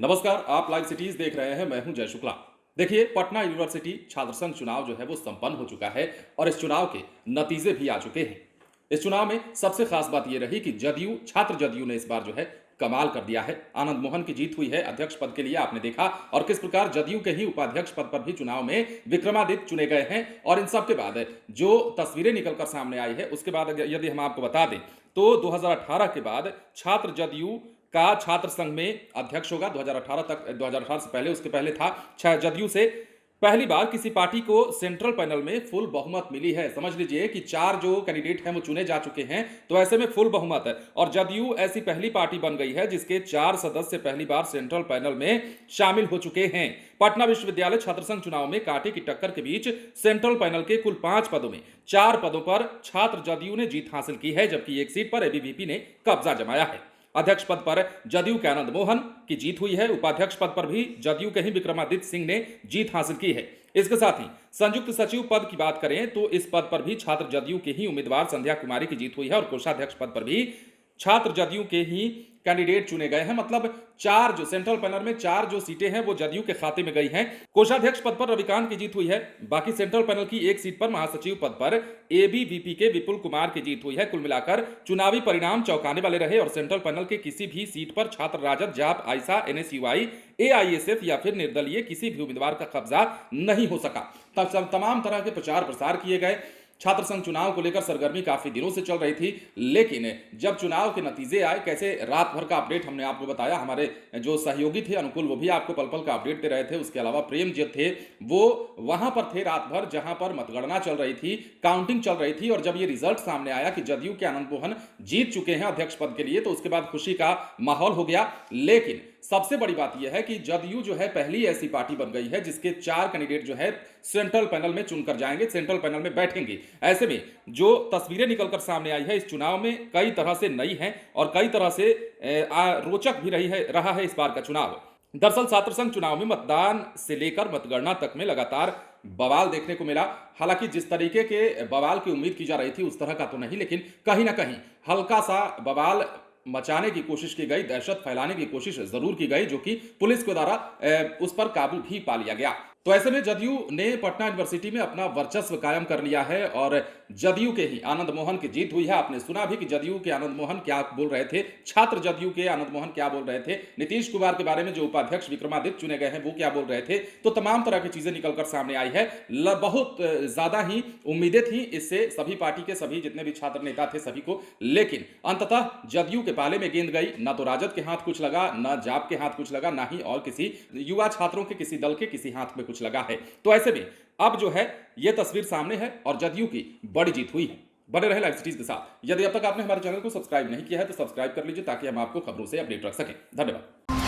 नमस्कार, आप live cities देख रहे हैं। मैं हूं जय शुक्ला। देखिए, पटना यूनिवर्सिटी छात्र संघ चुनाव जो है वो संपन्न हो चुका है और इस चुनाव के नतीजे भी आ चुके हैं। इस चुनाव में सबसे खास बात यह रही कि छात्र जदयू ने इस बार जो है कमाल कर दिया है। आनंद मोहन की जीत हुई है अध्यक्ष पद के लिए, आपने देखा, और किस प्रकार जदयू के ही उपाध्यक्ष पद पर भी चुनाव में विक्रमादित्य चुने गए हैं। और इन सब के बाद जो तस्वीरें निकलकर सामने आई है उसके बाद यदि हम आपको बता दें तो 2018 के बाद छात्र जदयू का छात्र संघ में अध्यक्ष होगा। 2018 तक, 2018 से पहले, उसके पहले था जदयू से पहली बार किसी पार्टी को सेंट्रल पैनल में फुल बहुमत मिली है। समझ लीजिए कि 4 जो कैंडिडेट हैं वो चुने जा चुके हैं, तो ऐसे में फुल बहुमत है और जदयू ऐसी पहली पार्टी बन गई है जिसके 4 सदस्य पहली बार सेंट्रल पैनल में शामिल हो चुके हैं। पटना विश्वविद्यालय छात्र संघ चुनाव में कांटे की टक्कर के बीच सेंट्रल पैनल के कुल 5 पदों में 4 पदों पर छात्र जदयू ने जीत हासिल की है, जबकि एक सीट पर एबीवीपी ने कब्जा जमाया है। अध्यक्ष पद पर जदयू के आनंद मोहन की जीत हुई है। उपाध्यक्ष पद पर भी जदयू के ही विक्रमादित्य सिंह ने जीत हासिल की है। इसके साथ ही संयुक्त सचिव पद की बात करें तो इस पद पर भी छात्र जदयू के ही उम्मीदवार संध्या कुमारी की जीत हुई है और कोषाध्यक्ष पद पर भी छात्र जदयू के ही कैंडिडेट चुने गए हैं। मतलब 4 जो सेंट्रल पैनल में 4 जो सीटें हैं वो जदयू के खाते में गई हैं। कोषाध्यक्ष पद पर रविकांत की जीत हुई है। बाकी सेंट्रल पैनल की एक सीट पर महासचिव पद पर एबीवीपी के विपुल कुमार की जीत हुई है। कुल मिलाकर चुनावी परिणाम चौंकाने वाले रहे और सेंट्रल पैनल के किसी भी सीट पर छात्र राजद, जाप, आइसा, एनएसयूआई, एआईएसएफ या फिर निर्दलीय किसी भी उम्मीदवार का कब्जा नहीं हो सका। तब तमाम तरह के प्रचार प्रसार किए गए। छात्र संघ चुनाव को लेकर सरगर्मी काफी दिनों से चल रही थी, लेकिन जब चुनाव के नतीजे आए, कैसे रात भर का अपडेट हमने आपको बताया। हमारे जो सहयोगी थे अनुकुल, वो भी आपको पल पल का अपडेट दे रहे थे। उसके अलावा प्रेम जी थे, वो वहां पर थे रात भर जहां पर मतगणना चल रही थी, काउंटिंग चल रही थी। और जब ये रिजल्ट सामने आया कि जदयू के आनंद मोहन जीत चुके हैं अध्यक्ष पद के लिए, तो उसके बाद खुशी का माहौल हो गया। लेकिन सबसे बड़ी बात यह है कि जदयू जो है पहली ऐसी पार्टी बन गई है जिसके 4 कैंडिडेट जो है सेंट्रल पैनल में चुनकर जाएंगे, सेंट्रल पैनल में बैठेंगे। ऐसे में जो तस्वीरें निकलकर सामने आई है इस चुनाव में कई तरह से नई हैं और कई तरह से रोचक भी रहा है इस बार का चुनाव। दरअसल छात्र संघ चुनाव में मतदान से लेकर मतगणना तक में लगातार बवाल देखने को मिला। हालांकि जिस तरीके के बवाल की उम्मीद की जा रही थी उस तरह का तो नहीं, लेकिन कहीं ना कहीं हल्का सा बवाल मचाने की कोशिश की गई, दहशत फैलाने की कोशिश जरूर की गई, जो कि पुलिस के द्वारा उस पर काबू भी पा लिया गया। तो ऐसे में जदयू ने पटना यूनिवर्सिटी में अपना वर्चस्व कायम कर लिया है और जदयू के ही आनंद मोहन की जीत हुई है। आपने सुना भी कि जदयू के आनंद मोहन क्या बोल रहे थे, छात्र जदयू के आनंद मोहन क्या बोल रहे थे, नीतीश कुमार के बारे में जो उपाध्यक्ष विक्रमादित्य चुने गए हैं वो क्या बोल रहे थे। तो तमाम तरह की चीजें निकलकर सामने आई है। बहुत ज्यादा ही उम्मीदें थी इससे सभी पार्टी के सभी जितने भी छात्र नेता थे सभी को, लेकिन अंततः जदयू के पाले में गेंद गई। ना तो राजद के हाथ कुछ लगा, ना जाप के हाथ कुछ लगा, ना ही और किसी युवा छात्रों के किसी दल के किसी हाथ में कुछ लगा है। तो ऐसे में अब जो है यह तस्वीर सामने है और जदयू की बड़ी जीत हुई है। बने रहे लाइव सिटीज के साथ। यदि अब तक आपने हमारे चैनल को सब्सक्राइब नहीं किया है तो सब्सक्राइब कर लीजिए ताकि हम आपको खबरों से अपडेट रख सकें। धन्यवाद।